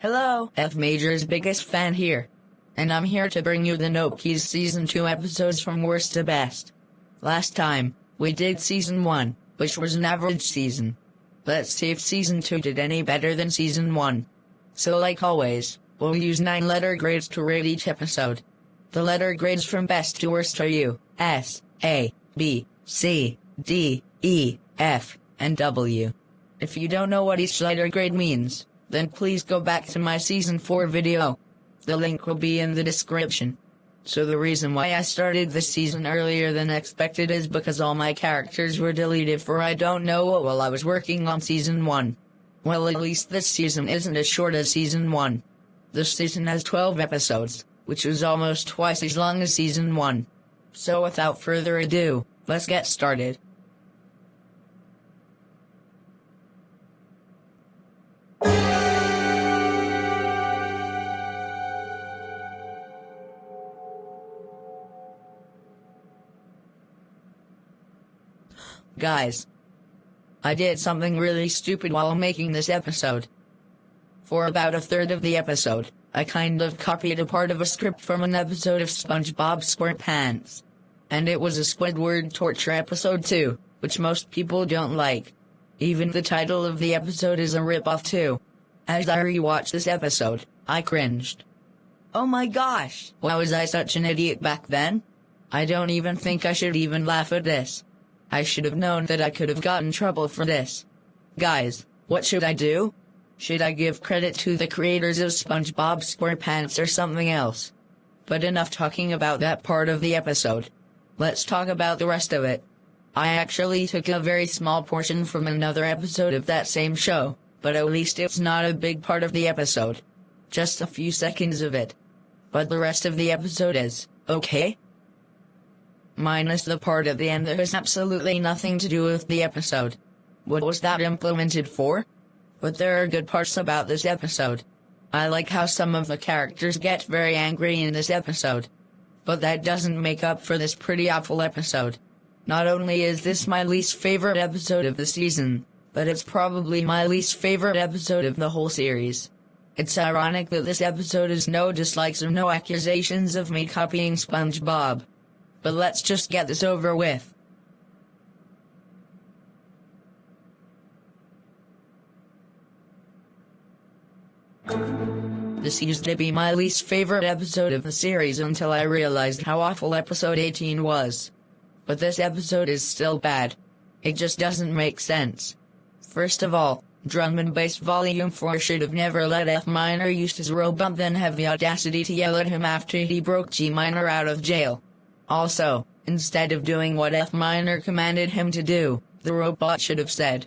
Hello, F Major's biggest fan here. And I'm here to bring you the Nope Keys Season 2 episodes from worst to best. Last time, we did Season 1, which was an average season. Let's see if Season 2 did any better than Season 1. So like always, we'll use 9 letter grades to rate each episode. The letter grades from best to worst are U, S, A, B, C, D, E, F, and W. If you don't know what each letter grade means, then please go back to my Season 4 video. The link will be in the description. So the reason why I started this season earlier than expected is because all my characters were deleted for I don't know what while I was working on Season 1. Well, at least this season isn't as short as Season 1. This season has 12 episodes, which is almost twice as long as Season 1. So without further ado, let's get started. Guys, I did something really stupid while making this episode. For about a third of the episode, I kind of copied a part of a script from an episode of SpongeBob SquarePants. And it was a Squidward torture episode too, which most people don't like. Even the title of the episode is a ripoff too. As I rewatched this episode, I cringed. Oh my gosh, why was I such an idiot back then? I don't even think I should even laugh at this. I should have known that I could have gotten trouble for this. Guys, what should I do? Should I give credit to the creators of SpongeBob SquarePants or something else? But enough talking about that part of the episode. Let's talk about the rest of it. I actually took a very small portion from another episode of that same show, but at least it's not a big part of the episode. Just a few seconds of it. But the rest of the episode is, okay? Minus the part at the end that has absolutely nothing to do with the episode. What was that implemented for? But there are good parts about this episode. I like how some of the characters get very angry in this episode. But that doesn't make up for this pretty awful episode. Not only is this my least favorite episode of the season, but it's probably my least favorite episode of the whole series. It's ironic that this episode has no dislikes or no accusations of me copying SpongeBob. But let's just get this over with. This used to be my least favorite episode of the series until I realized how awful episode 18 was. But this episode is still bad. It just doesn't make sense. First of all, Drum and Bass Volume 4 should have never let F Minor use his robot then have the audacity to yell at him after he broke G Minor out of jail. Also, instead of doing what F Minor commanded him to do, the robot should have said,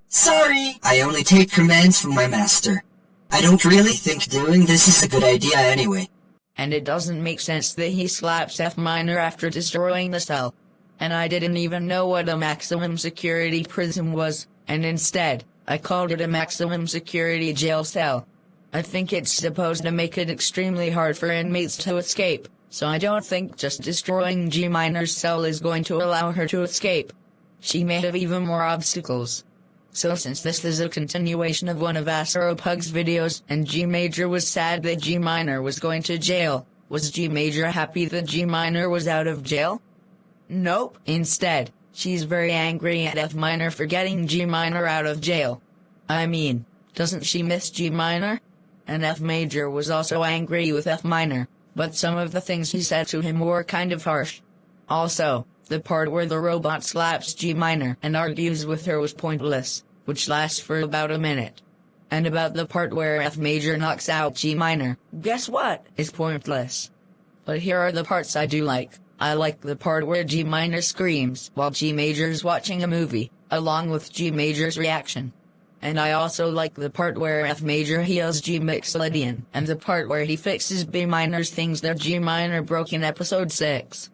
"Sorry, I only take commands from my master. I don't really think doing this is a good idea anyway." And it doesn't make sense that he slaps F Minor after destroying the cell. And I didn't even know what a maximum security prison was, and instead, I called it a maximum security jail cell. I think it's supposed to make it extremely hard for inmates to escape. So I don't think just destroying G Minor's cell is going to allow her to escape. She may have even more obstacles. So since this is a continuation of one of Asteropug's videos and G Major was sad that G Minor was going to jail, was G Major happy that G Minor was out of jail? Nope. Instead, she's very angry at F Minor for getting G Minor out of jail. I mean, doesn't she miss G Minor? And F Major was also angry with F Minor. But some of the things he said to him were kind of harsh. Also, the part where the robot slaps G Minor and argues with her was pointless, which lasts for about a minute. And about the part where F Major knocks out G Minor, guess what? Is pointless. But here are the parts I do like. I like the part where G Minor screams while G Major's watching a movie, along with G Major's reaction. And I also like the part where F Major heals G Mixolydian, and the part where he fixes B Minor's things that G Minor broke in episode 6.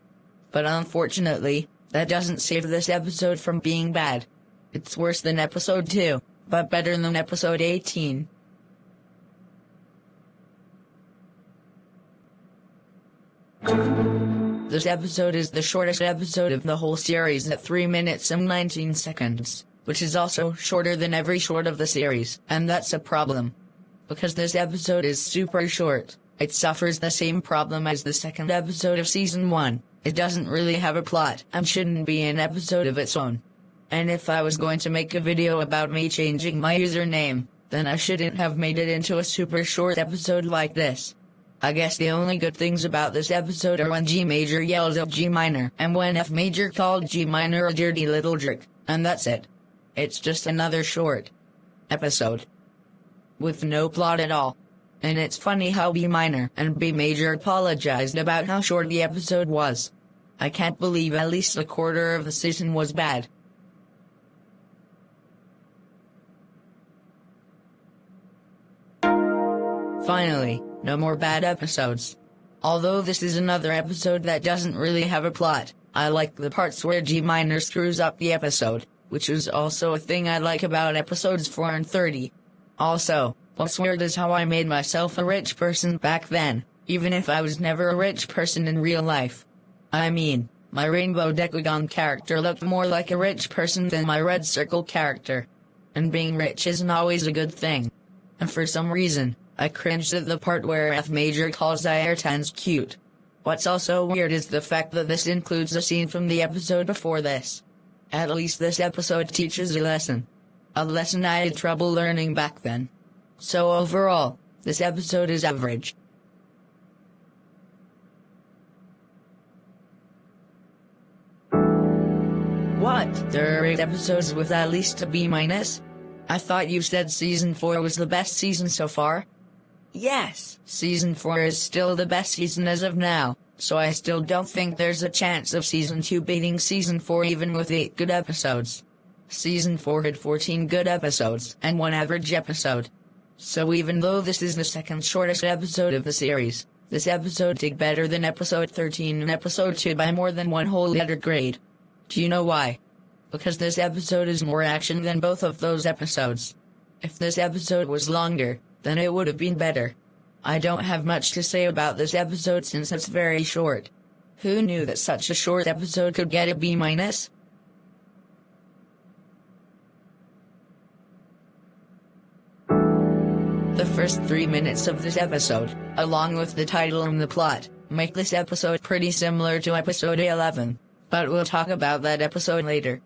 But unfortunately, that doesn't save this episode from being bad. It's worse than episode 2, but better than episode 18. This episode is the shortest episode of the whole series at 3 minutes and 19 seconds. Which is also shorter than every short of the series, and that's a problem. because this episode is super short. It suffers the same problem as the second episode of season 1. It doesn't really have a plot and shouldn't be an episode of its own. And if I was going to make a video about me changing my username, then I shouldn't have made it into a super short episode like this. I guess the only good things about this episode are when G major yells at G minor and when F major called G minor a dirty little jerk, and that's it. It's just another short episode with no plot at all. And it's funny how B minor and B major apologized about how short the episode was. I can't believe at least a quarter of the season was bad. Finally, no more bad episodes. Although this is another episode that doesn't really have a plot, I like the parts where G minor screws up the episode, which is also a thing I like about episodes 4 and 30. Also, what's weird is how I made myself a rich person back then, even if I was never a rich person in real life. I mean, my Rainbow Decagon character looked more like a rich person than my Red Circle character. And being rich isn't always a good thing. And for some reason, I cringed at the part where F major calls Ayrtans cute. What's also weird is the fact that this includes a scene from the episode before this. At least this episode teaches a lesson. A lesson I had trouble learning back then. So overall, this episode is average. What? There are 8 episodes with at least a B-? I thought you said season 4 was the best season so far? Yes, season 4 is still the best season as of now, so I still don't think there's a chance of season 2 beating season 4 even with 8 good episodes. Season 4 had 14 good episodes and 1 average episode. So even though this is the second shortest episode of the series, this episode did better than episode 13 and episode 2 by more than 1 whole letter grade. Do you know why? Because this episode is more action than both of those episodes. If this episode was longer, then it would have been better. I don't have much to say about this episode since it's very short. Who knew that such a short episode could get a B-? The first 3 minutes of this episode, along with the title and the plot, make this episode pretty similar to episode 11, but we'll talk about that episode later.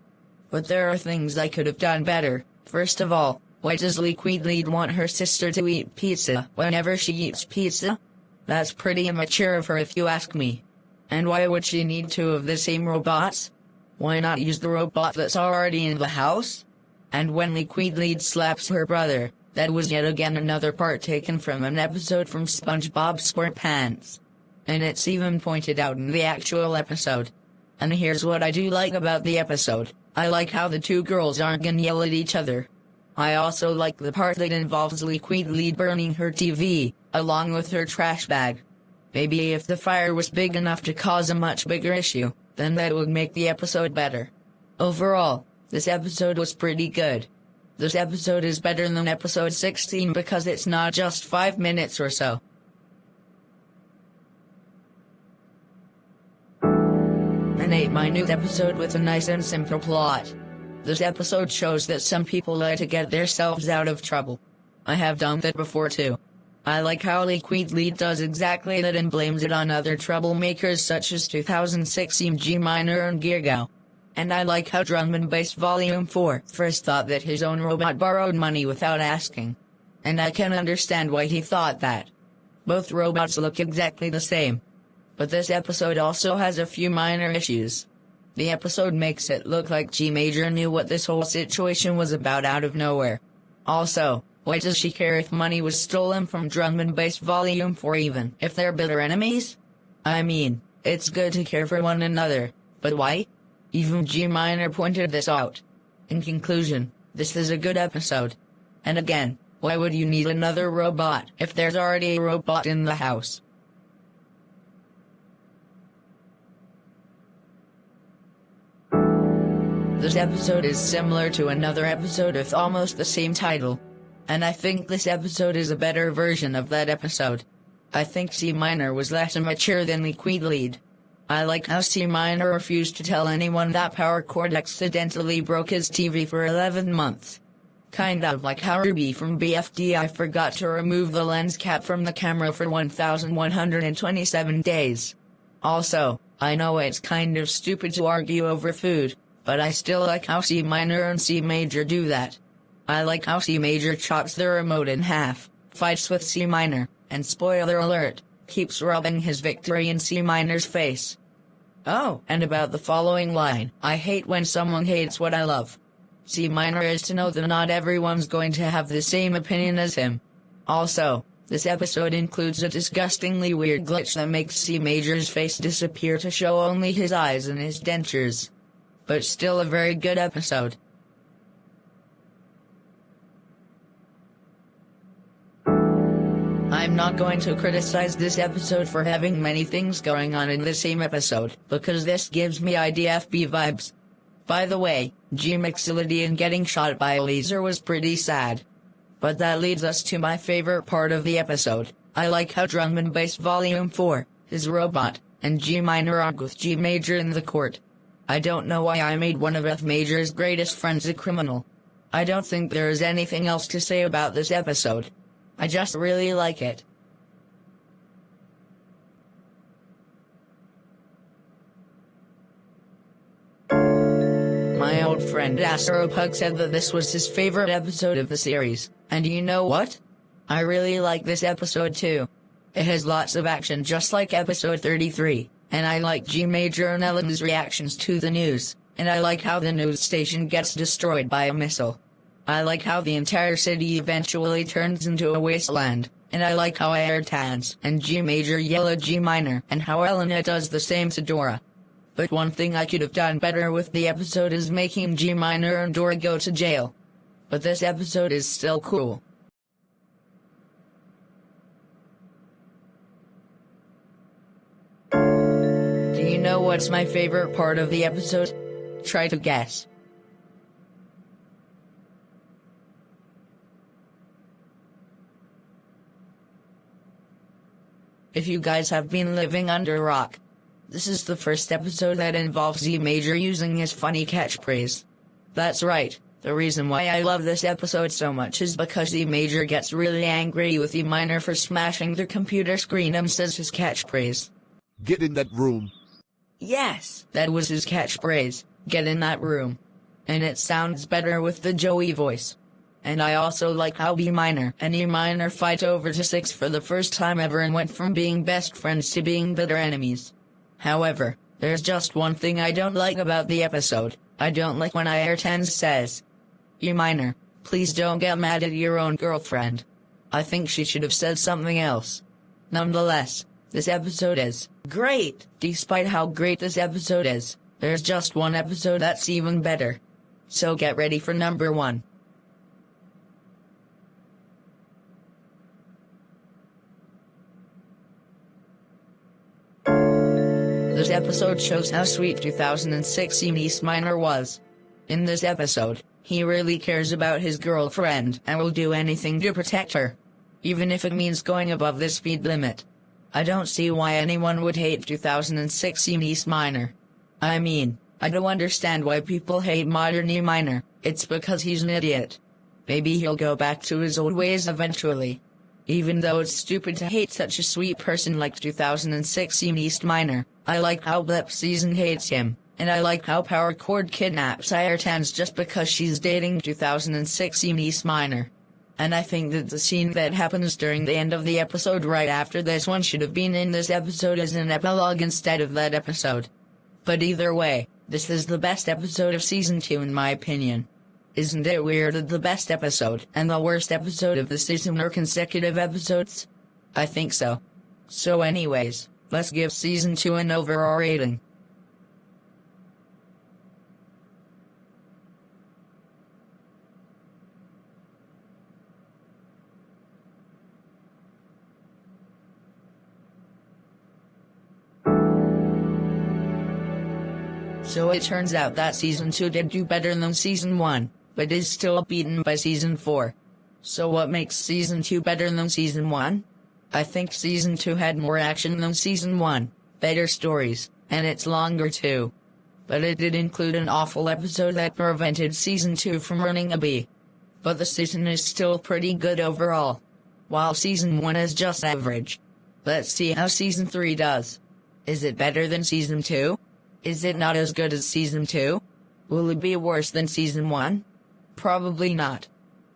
But there are things I could have done better. First of all, why does Liquid want her sister to eat pizza whenever she eats pizza? That's pretty immature of her if you ask me. And why would she need 2 of the same robots? Why not use the robot that's already in the house? And when Liquid slaps her brother, that was yet again another part taken from an episode from SpongeBob SquarePants. And it's even pointed out in the actual episode. And here's what I do like about the episode. I like how the 2 girls aren't gonna yell at each other. I also like the part that involves Liquid burning her TV, along with her trash bag. Maybe if the fire was big enough to cause a much bigger issue, then that would make the episode better. Overall, this episode was pretty good. This episode is better than episode 16 because it's not just 5 minutes or so. An 8-minute episode with a nice and simple plot. This episode shows that some people like to get themselves out of trouble. I have done that before too. I like how Liquid does exactly that and blames it on other troublemakers such as 2006 G minor and Geargao. And I like how Drum and Bass Volume 4 first thought that his own robot borrowed money without asking. And I can understand why he thought that. Both robots look exactly the same. But this episode also has a few minor issues. The episode makes it look like G Major knew what this whole situation was about out of nowhere. Also, why does she care if money was stolen from Drum and Bass Volume 4 even if they're bitter enemies? I mean, it's good to care for one another, but why? Even G minor pointed this out. In conclusion, this is a good episode. And again, why would you need another robot if there's already a robot in the house? This episode is similar to another episode with almost the same title. And I think this episode is a better version of that episode. I think C minor was less immature than Liquid. I like how C minor refused to tell anyone that Power Chord accidentally broke his TV for 11 months. Kind of like how Ruby from BFDI forgot to remove the lens cap from the camera for 1,127 days. Also, I know it's kind of stupid to argue over food, but I still like how C minor and C major do that. I like how C major chops the remote in half, fights with C minor, and spoiler alert, keeps rubbing his victory in C minor's face. Oh, and about the following line, I hate when someone hates what I love. C minor is to know that not everyone's going to have the same opinion as him. Also, this episode includes a disgustingly weird glitch that makes C major's face disappear to show only his eyes and his dentures. But still a very good episode. I'm not going to criticize this episode for having many things going on in the same episode, because this gives me IDFB vibes. By the way, G-Mixolydian getting shot by a laser was pretty sad. But that leads us to my favorite part of the episode. I like how Drum and Bass Volume 4, his robot, and G minor argue with G major in the court. I don't know why I made one of F major's greatest friends a criminal. I don't think there is anything else to say about this episode. I just really like it. My old friend Astropug said that this was his favorite episode of the series, and you know what? I really like this episode too. It has lots of action just like episode 33, and I like G Major and Ellen's reactions to the news, and I like how the news station gets destroyed by a missile. I like how the entire city eventually turns into a wasteland, and I like how Airtans and G Major yell at G Minor, and how Elena does the same to Dora. But one thing I could have done better with the episode is making G Minor and Dora go to jail. But this episode is still cool. Do you know what's my favorite part of the episode? Try to guess. If you guys have been living under a rock, this is the first episode that involves Z Major using his funny catchphrase. That's right, the reason why I love this episode so much is because Z Major gets really angry with E Minor for smashing the computer screen and says his catchphrase. Get in that room. Yes, that was his catchphrase, get in that room. And it sounds better with the Joey voice. And I also like how B Minor and E Minor fight over to 6 for the first time ever and went from being best friends to being bitter enemies. However, there's just one thing I don't like about the episode. I don't like when Airtans says, E Minor, please don't get mad at your own girlfriend. I think she should have said something else. Nonetheless, this episode is great. Despite how great this episode is, there's just one episode that's even better. So get ready for number 1. This episode shows how sweet 2016 East Minor was. In this episode, he really cares about his girlfriend and will do anything to protect her, even if it means going above the speed limit. I don't see why anyone would hate 2016 East Minor. I mean, I don't understand why people hate modern E Minor. It's because he's an idiot. Maybe he'll go back to his old ways eventually. Even though it's stupid to hate such a sweet person like 2016 East Minor, I like how Blip Season hates him, and I like how Power Chord kidnaps Airtans just because she's dating 2016 East Minor. And I think that the scene that happens during the end of the episode right after this one should have been in this episode as an epilogue instead of that episode. But either way, this is the best episode of Season 2 in my opinion. Isn't it weird that the best episode and the worst episode of the season are consecutive episodes? I think so. So anyways, let's give Season 2 an overall rating. So it turns out that Season 2 did do better than Season 1, but is still beaten by Season 4. So what makes Season 2 better than Season 1? I think Season 2 had more action than Season 1, better stories, and it's longer too. But it did include an awful episode that prevented Season 2 from running a B. but the season is still pretty good overall, while Season 1 is just average. Let's see how Season 3 does. Is it better than Season 2? Is it not as good as Season 2? Will it be worse than Season 1? Probably not.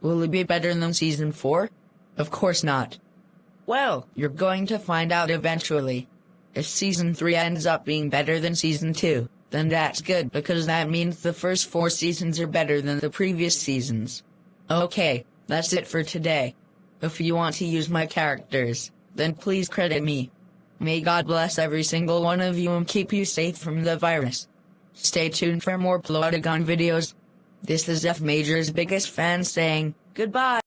Will it be better than Season 4? Of course not. Well, you're going to find out eventually. If Season 3 ends up being better than Season 2, then that's good because that means the first 4 seasons are better than the previous seasons. Okay, that's it for today. If you want to use my characters, then please credit me. May God bless every single one of you and keep you safe from the virus. Stay tuned for more Plotagon videos. This is F Major's biggest fan saying, goodbye.